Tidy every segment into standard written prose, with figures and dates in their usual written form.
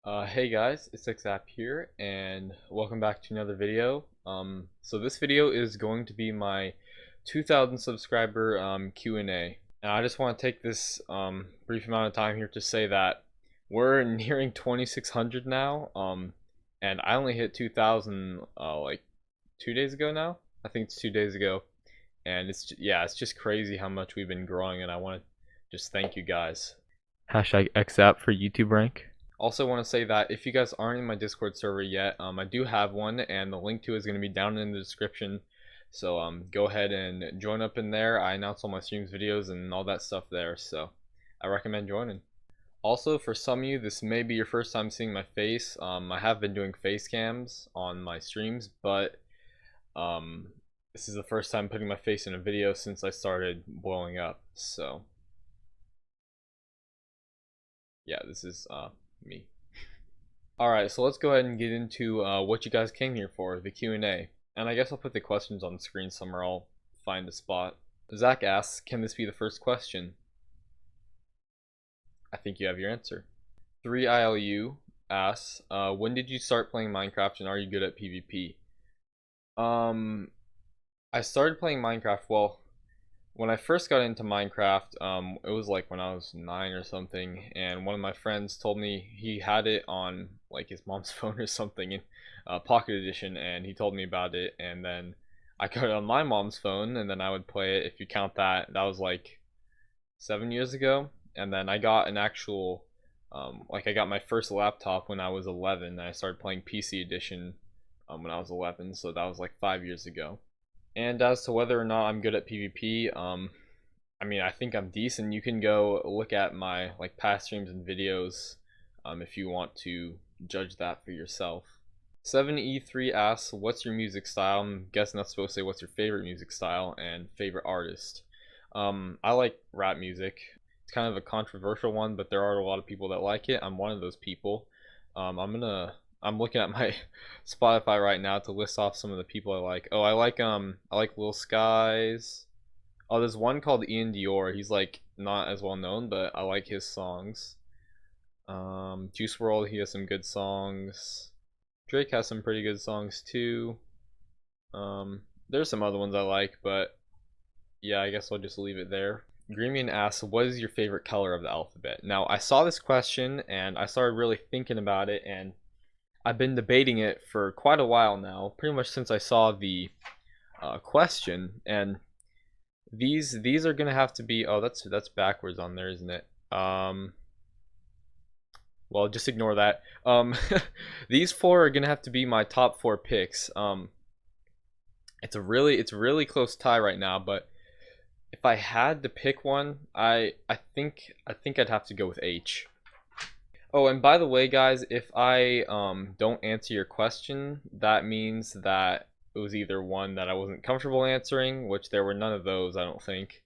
Hey guys, it's xZap here, and welcome back to another video. So this video is going to be my 2,000 subscriber Q&A. And I just want to take this brief amount of time here to say that we're nearing 2,600 now, and I only hit 2,000 like 2 days ago now. I think it's 2 days ago, and yeah, it's just crazy how much we've been growing, and I want to just thank you guys. Hashtag xZap for YouTube rank. Also want to say that if you guys aren't in my Discord server yet, I do have one, and the link to it is going to be down in the description. So go ahead and join up in there. I announce all my streams, videos, and all that stuff there. So I recommend joining. Also, for some of you, this may be your first time seeing my face. I have been doing face cams on my streams, but um, this is the first time putting my face in a video since I started blowing up. So yeah, this is me. Alright, so let's go ahead and get into what you guys came here for, the Q&A. And I guess I'll put the questions on the screen somewhere. I'll find a spot. Zach asks, can this be the first question? I think you have your answer. 3ILU asks, when did you start playing Minecraft and are you good at PvP? I started playing Minecraft, well, when I first got into Minecraft, it was like when I was 9 or something, and one of my friends told me he had it on like his mom's phone or something in Pocket Edition, and he told me about it, and then I got it on my mom's phone, and then I would play it. If you count that, that was like 7 years ago, and then I got an actual, like I got my first laptop when I was 11, and I started playing PC Edition when I was 11, so that was like 5 years ago. And as to whether or not I'm good at PvP, I mean, I think I'm decent. You can go look at my like past streams and videos if you want to judge that for yourself. 7E3 asks, what's your music style? I'm guessing that's supposed to say what's your favorite music style and favorite artist. I like rap music. It's kind of a controversial one, but there are a lot of people that like it. I'm one of those people. I'm looking at my Spotify right now to list off some of the people I like. Oh, I like Lil Skies. Oh, there's one called Ian Dior. He's like not as well known, but I like his songs. Juice WRLD, he has some good songs. Drake has some pretty good songs too. There's some other ones I like, but yeah, I guess I'll just leave it there. Greemian asks, what is your favorite color of the alphabet? Now, I saw this question and I started really thinking about it, and I've been debating it for quite a while now, pretty much since I saw the question. And these are gonna have to be. Oh, that's backwards on there, isn't it? Well, just ignore that. These four are gonna have to be my top four picks. It's a really close tie right now, but if I had to pick one, I think I'd have to go with H. Oh, and by the way, guys, if I don't answer your question, that means that it was either one that I wasn't comfortable answering, which there were none of those, I don't think,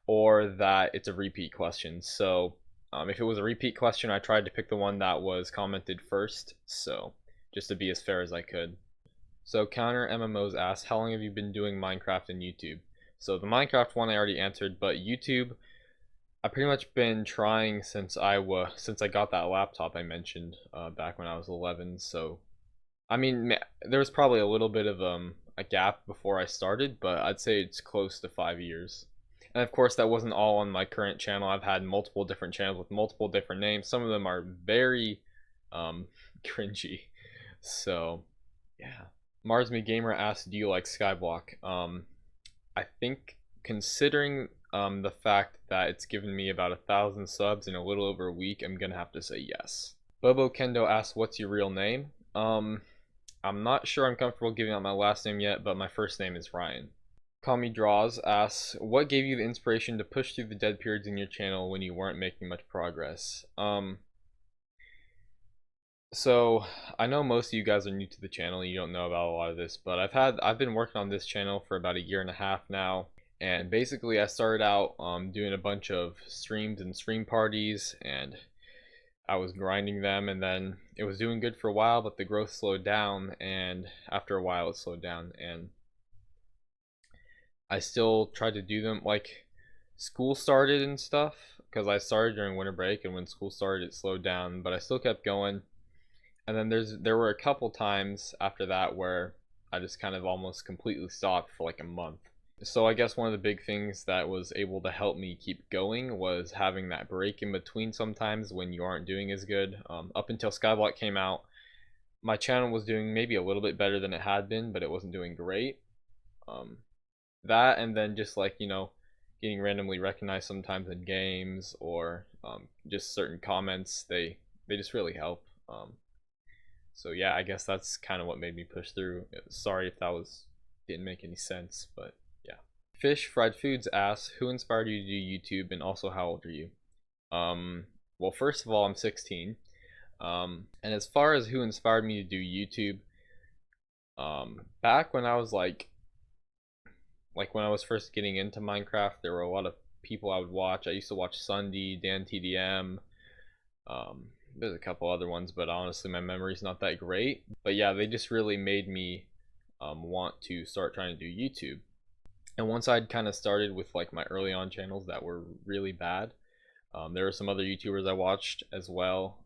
or that it's a repeat question. So, if it was a repeat question, I tried to pick the one that was commented first, so just to be as fair as I could. So, Counter MMOs asks, how long have you been doing Minecraft and YouTube? So, the Minecraft one I already answered, but YouTube, I've pretty much been trying since I got that laptop I mentioned back when I was 11. So I mean, there was probably a little bit of a gap before I started, but I'd say it's close to 5 years. And of course, that wasn't all on my current channel. I've had multiple different channels with multiple different names. Some of them are very cringy. So yeah. Mars Me Gamer asks, "Do you like Skyblock?" I think considering the fact that it's given me about 1,000 subs in a little over a week, I'm gonna have to say yes. Bobo Kendo asks, "What's your real name?" I'm not sure I'm comfortable giving out my last name yet, but my first name is Ryan. Kami Draws asks, "What gave you the inspiration to push through the dead periods in your channel when you weren't making much progress?" So I know most of you guys are new to the channel and you don't know about a lot of this, but I've been working on this channel for about a year and a half now, and basically I started out doing a bunch of streams and stream parties, and I was grinding them, and then it was doing good for a while, but the growth slowed down, and after a while it slowed down, and I still tried to do them like school started and stuff, because I started during winter break, and when school started it slowed down, but I still kept going. And then there were a couple times after that where I just kind of almost completely stopped for like a month. So I guess one of the big things that was able to help me keep going was having that break in between sometimes when you aren't doing as good. Up until Skyblock came out, my channel was doing maybe a little bit better than it had been, but it wasn't doing great. Um, that and then just like, getting randomly recognized sometimes in games, or just certain comments, they just really help. So yeah, I guess that's kind of what made me push through. Sorry if that was didn't make any sense, but yeah. Fish Fried Foods asks, who inspired you to do YouTube, and also how old are you? Um, well, first of all, I'm 16. And as far as who inspired me to do YouTube, back when I was like when I was first getting into Minecraft, there were a lot of people I would watch. I used to watch Sunday, Dan TDM. There's a couple other ones, but honestly, my memory's not that great. But yeah, they just really made me want to start trying to do YouTube. And once I'd kind of started with like my early on channels that were really bad, there were some other YouTubers I watched as well,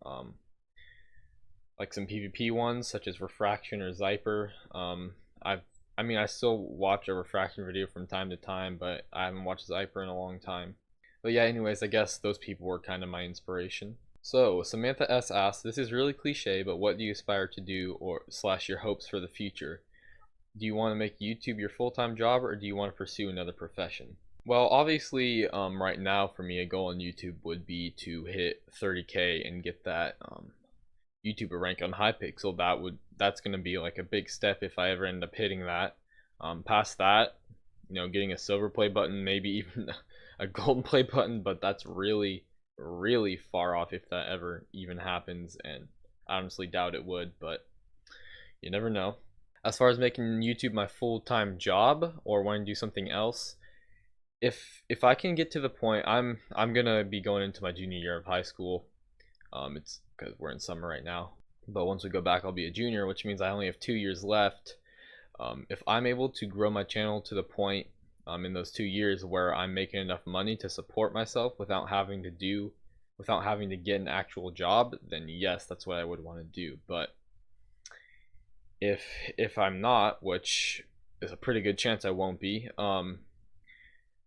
like some PvP ones such as Refraction or Zyper. I still watch a Refraction video from time to time, but I haven't watched Zyper in a long time. But yeah, anyways, I guess those people were kind of my inspiration. So Samantha S asks, this is really cliche, but what do you aspire to do, or slash your hopes for the future? Do you want to make YouTube your full-time job, or do you want to pursue another profession? Well, obviously, right now for me, a goal on YouTube would be to hit 30K and get that YouTuber rank on Hypixel. That's gonna be like a big step if I ever end up hitting that. Past that, getting a silver play button, maybe even a golden play button, but that's really, really far off if that ever even happens, and I honestly doubt it would, but you never know. As far as making YouTube my full-time job or wanting to do something else, if I can get to the point, I'm gonna be going into my junior year of high school. It's because we're in summer right now, but once we go back, I'll be a junior, which means I only have 2 years left. If I'm able to grow my channel to the point in those 2 years where I'm making enough money to support myself without having to get an actual job, then yes, that's what I would want to do. But if I'm not, which is a pretty good chance I won't be,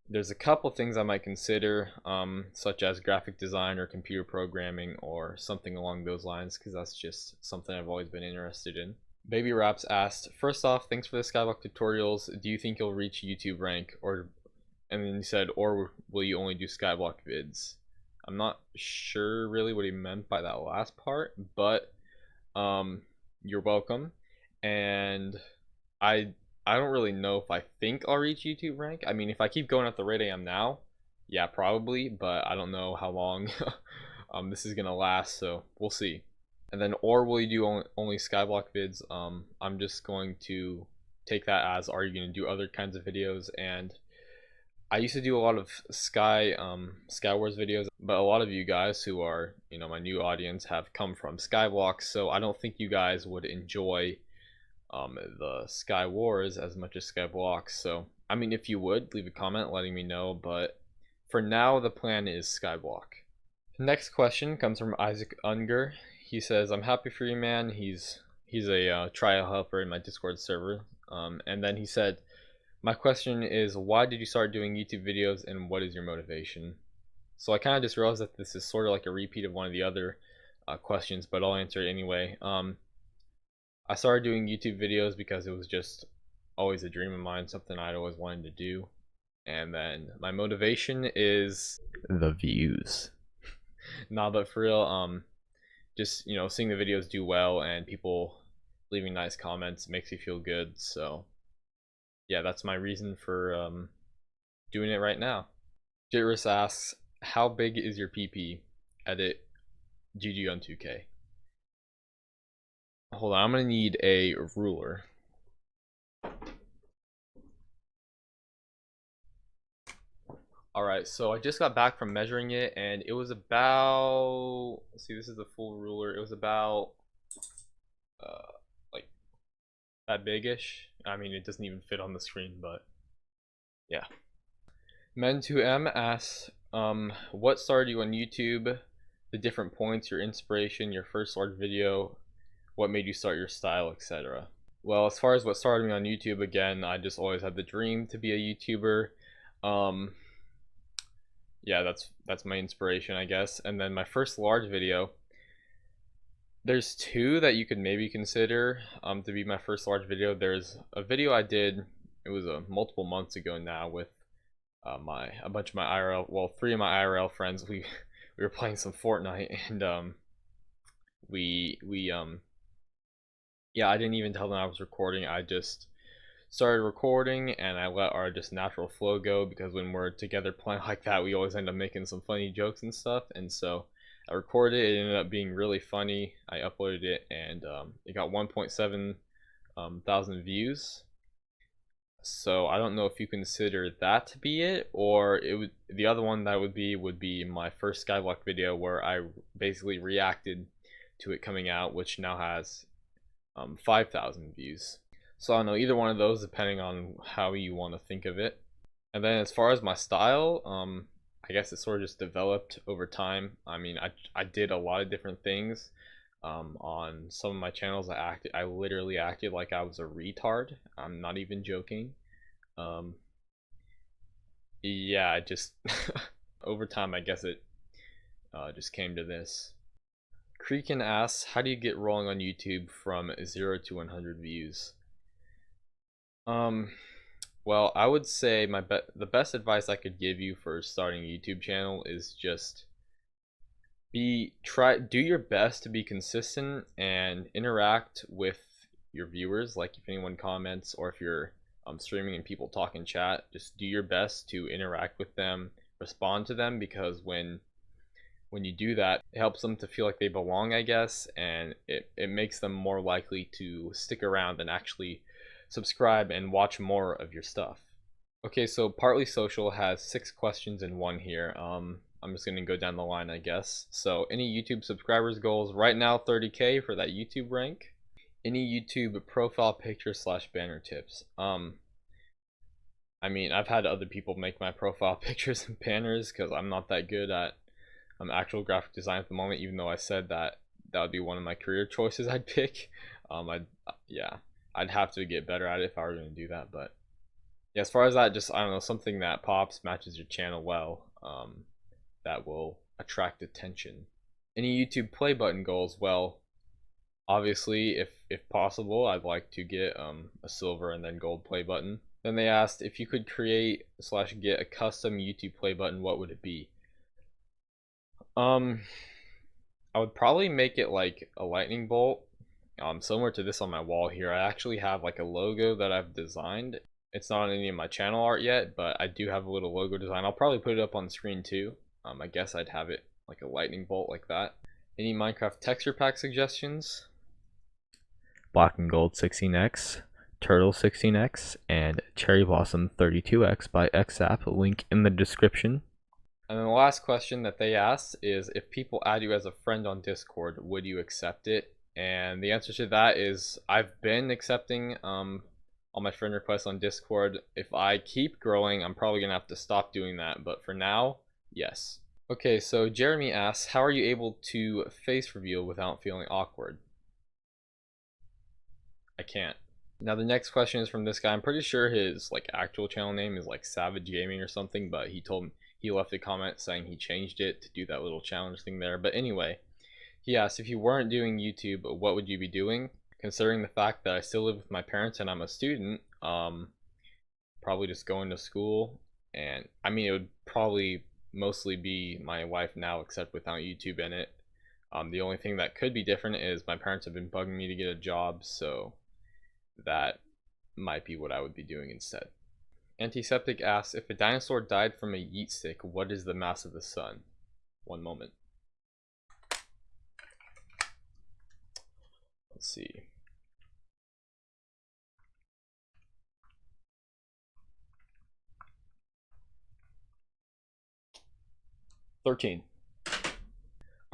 there's a couple things I might consider, such as graphic design or computer programming or something along those lines, because that's just something I've always been interested in. Baby Raps asked, first off, thanks for the Skyblock tutorials. Do you think you'll reach YouTube rank? And then he said, or will you only do Skyblock vids? I'm not sure really what he meant by that last part, but you're welcome. And I don't really know if I think I'll reach YouTube rank. I mean, if I keep going at the rate I am now, yeah, probably, but I don't know how long this is gonna last, so we'll see. And then, or will you do only Skyblock vids? I'm just going to take that as, are you going to do other kinds of videos? And I used to do a lot of Skywars videos, but a lot of you guys who are, my new audience have come from Skyblock, so I don't think you guys would enjoy the Sky Wars as much as Skyblock. So I mean, if you would, leave a comment letting me know, but for now the plan is Skyblock. The next question comes from Isaac Unger. He says, I'm happy for you, man. He's a trial helper in my Discord server. And then he said, my question is, why did you start doing YouTube videos, and what is your motivation? So I kind of just realized that this is sort of like a repeat of one of the other questions, but I'll answer it anyway. I started doing YouTube videos because it was just always a dream of mine, something I'd always wanted to do. And then my motivation is the views. Nah, but for real, just seeing the videos do well and people leaving nice comments makes me feel good. So yeah, that's my reason for doing it right now. Jitrus asks, how big is your PP? Edit GG on 2K. Hold on, I'm gonna need a ruler. Alright, so I just got back from measuring it, and it was about, let's see, this is the full ruler. It was about like that big-ish. I mean, it doesn't even fit on the screen, but yeah. Men2M asks, what started you on YouTube? The different points, your inspiration, your first large video, what made you start your style, etc. Well, as far as what started me on YouTube, again, I just always had the dream to be a YouTuber. Um, yeah, that's my inspiration, I guess. And then my first large video, there's two that you could maybe consider to be my first large video. There's a video I did, it was multiple months ago now, with a bunch of my IRL, well, three of my IRL friends. We were playing some Fortnite, and we yeah, I didn't even tell them I was recording. I just started recording and I let our just natural flow go, because when we're together playing like that, we always end up making some funny jokes and stuff. And so I recorded it. It ended up being really funny. I uploaded it, and it got 1.7 thousand views. So I don't know if you consider that to be it, or it would, the other one that would be my first Skyblock video, where I basically reacted to it coming out, which now has 5,000 views. So I don't know, either one of those, depending on how you want to think of it. And then as far as my style, I guess it sort of just developed over time. I mean, I did a lot of different things. On some of my channels, I literally acted like I was a retard. I'm not even joking. Yeah, I just over time, I guess it just came to this. Creakin asks, how do you get rolling on YouTube from 0 to 100 views? Well, I would say the best advice I could give you for starting a YouTube channel is just do your best to be consistent and interact with your viewers. Like, if anyone comments, or if you're streaming and people talk in chat, just do your best to interact with them, respond to them, because when you do that, it helps them to feel like they belong, I guess, and it makes them more likely to stick around and actually subscribe and watch more of your stuff. Okay, so Partly Social has 6 questions in one here. I'm just gonna go down the line, I guess. So, any YouTube subscribers goals right now? 30K for that YouTube rank. Any YouTube profile picture / banner tips? I mean, I've had other people make my profile pictures and banners, because I'm not that good at actual graphic design at the moment, even though I said that would be one of my career choices I'd pick. Yeah, I'd have to get better at it if I were going to do that. But yeah, as far as that, just, I don't know, something that pops, matches your channel well, that will attract attention. Any YouTube play button goals? Well, obviously, if possible, I'd like to get a silver and then gold play button. Then they asked, if you could create / get a custom YouTube play button, what would it be? I would probably make it like a lightning bolt, similar to this on my wall here. I actually have like a logo that I've designed. It's not on any of my channel art yet, but I do have a little logo design. I'll probably put it up on the screen too. I guess I'd have it like a lightning bolt like that. Any Minecraft texture pack suggestions? Black and Gold 16x, Turtle 16x, and Cherry Blossom 32x by xZap's, link in the description. And then the last question that they asked is, if people add you as a friend on Discord, would you accept it? And the answer to that is, I've been accepting all my friend requests on Discord. If I keep growing, I'm probably gonna have to stop doing that, but for now, yes. Okay, so Jeremy asks, how are you able to face reveal without feeling awkward? I can't. Now the next question is from this guy. I'm pretty sure his like actual channel name is like Savage Gaming or something, but he left a comment saying he changed it to do that little challenge thing there. But anyway, he asked, if you weren't doing YouTube, what would you be doing? Considering the fact that I still live with my parents and I'm a student, probably just going to school. And I mean, it would probably mostly be my life now, except without YouTube in it. The only thing that could be different is my parents have been bugging me to get a job, so that might be what I would be doing instead. Antiseptic asks, if a dinosaur died from a yeet stick, what is the mass of the sun? One moment. Let's see. $13.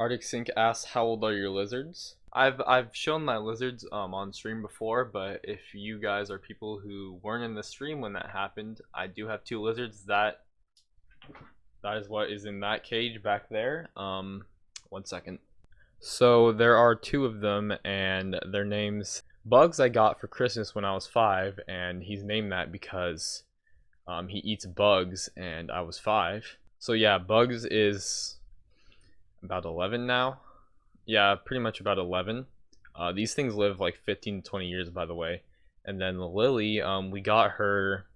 Arctic Sink asks, how old are your lizards? I've shown my lizards on stream before, but if you guys are people who weren't in the stream when that happened, I do have 2 lizards. That is what is in that cage back there. 1 second. So there are two of them, and their names Bugs I got for Christmas when I was 5, and he's named that because he eats bugs, and I was 5. So yeah, Bugs is about 11 now. Yeah, pretty much about 11. These things live like 15 to 20 years, by the way. And then Lily, we got her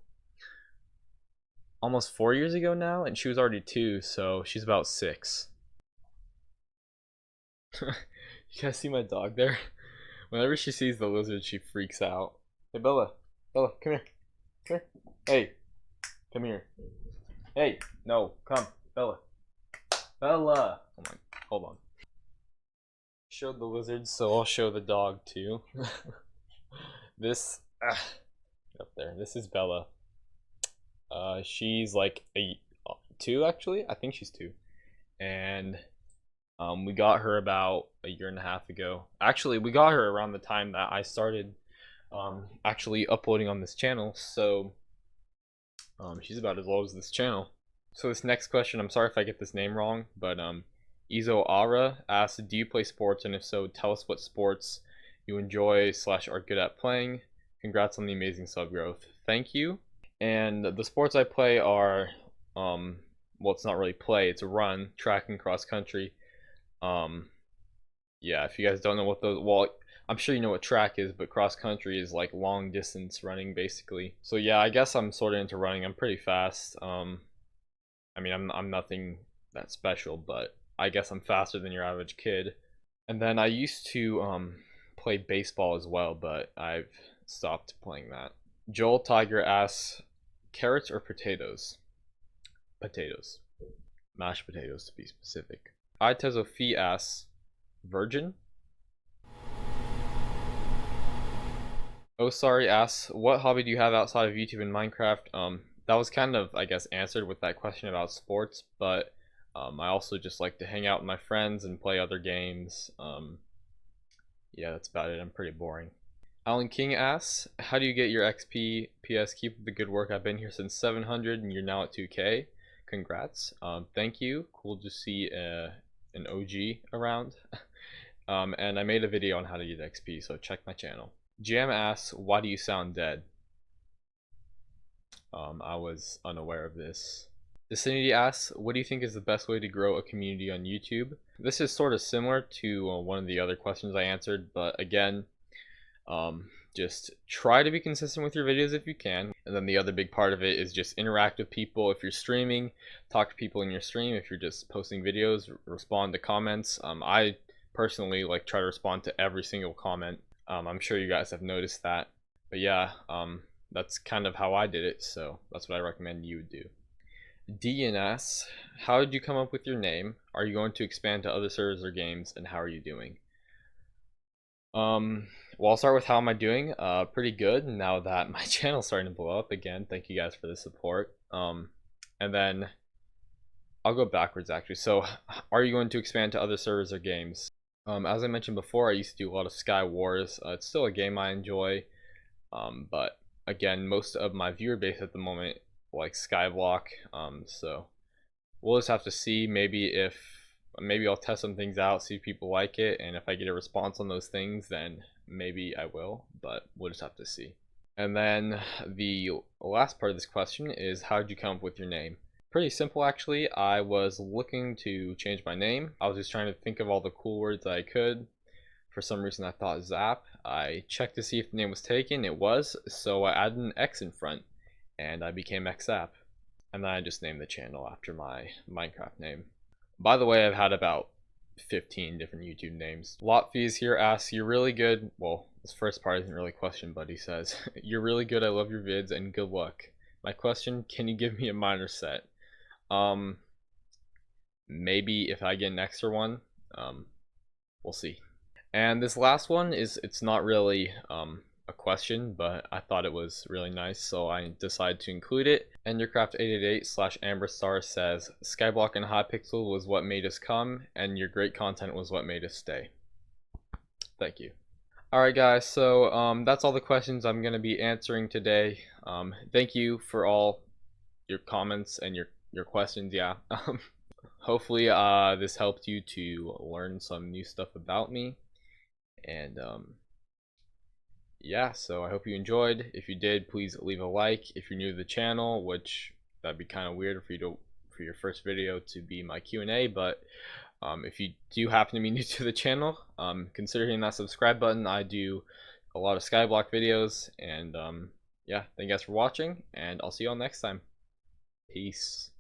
almost 4 years ago now, and she was already 2, so she's about 6. You guys see my dog there? Whenever she sees the lizard, she freaks out. Hey, Bella. Bella, come here. Come here. Hey, come here. Hey, no, come. Bella. Bella. Oh my, hold on. Showed the lizard, so I'll show the dog too. This, up there. This is Bella. She's like 2 actually. I think she's 2, and we got her about a year and a half ago. Actually, we got her around the time that I started actually uploading on this channel. So she's about as old as this channel. So this next question, I'm sorry if I get this name wrong, but Izo Ara asks, do you play sports, and if so, tell us what sports you enjoy / are good at playing. Congrats on the amazing sub growth. Thank you. And the sports I play are well, it's not really play, it's run, track, and cross country. Yeah, if you guys don't know what those, well, I'm sure you know what track is, but cross country is like long distance running basically. So yeah, I guess I'm sort of into running. I'm pretty fast. I mean, I'm nothing that special, but I guess I'm faster than your average kid. And then I used to play baseball as well, but I've stopped playing that. Joel Tiger asks, carrots or potatoes? Potatoes. Mashed potatoes to be specific. Itezofi asks, virgin? Oh, sorry asks, what hobby do you have outside of YouTube and Minecraft? That was kind of, I guess, answered with that question about sports, but I also just like to hang out with my friends and play other games. Yeah, that's about it. I'm pretty boring. Alan King asks, how do you get your XP? PS, keep up the good work. I've been here since 700 and you're now at 2K. Congrats. Thank you. Cool to see an OG around. And I made a video on how to get XP, so check my channel. Jam asks, why do you sound dead? I was unaware of this. Vicinity asks, what do you think is the best way to grow a community on YouTube? This is sort of similar to one of the other questions I answered, but again, just try to be consistent with your videos if you can. And then the other big part of it is just interact with people. If you're streaming, talk to people in your stream. If you're just posting videos, respond to comments. I personally like try to respond to every single comment. I'm sure you guys have noticed that, but yeah, that's kind of how I did it, so that's what I recommend you would do. DNS, how did you come up with your name? Are you going to expand to other servers or games, and how are you doing? Well, I'll start with how am I doing? Pretty good now that my channel's starting to blow up again. Thank you guys for the support. And then I'll go backwards actually. So, are you going to expand to other servers or games? As I mentioned before, I used to do a lot of Sky Wars. It's still a game I enjoy, but again, most of my viewer base at the moment like Skyblock. So we'll just have to see. Maybe I'll test some things out, see if people like it, and if I get a response on those things, then maybe I will. But we'll just have to see. And then the last part of this question is, how did you come up with your name? Pretty simple actually. I was looking to change my name. I was just trying to think of all the cool words that I could. For some reason I thought Zap. I checked to see if the name was taken. It was, so I added an X in front and I became xZap. And then I just named the channel after my Minecraft name. By the way, I've had about 15 different YouTube names. Lotfees here asks, you're really good. Well, this first part isn't really a question, but he says, you're really good. I love your vids and good luck. My question, can you give me a miner set? Maybe if I get an extra one. We'll see. And this last one it's not really a question, but I thought it was really nice, so I decided to include it. Endercraft888/AmberStar says, Skyblock and Hypixel was what made us come, and your great content was what made us stay. Thank you. Alright guys, so that's all the questions I'm going to be answering today. Thank you for all your comments and your questions, yeah. hopefully this helped you to learn some new stuff about me. And yeah, so I hope you enjoyed. If you did, please leave a like. If you're new to the channel, which that'd be kind of weird for you to for your first video to be my Q&A, but if you do happen to be new to the channel, consider hitting that subscribe button. I do a lot of Skyblock videos, and yeah, thank you guys for watching, and I'll see you all next time. Peace.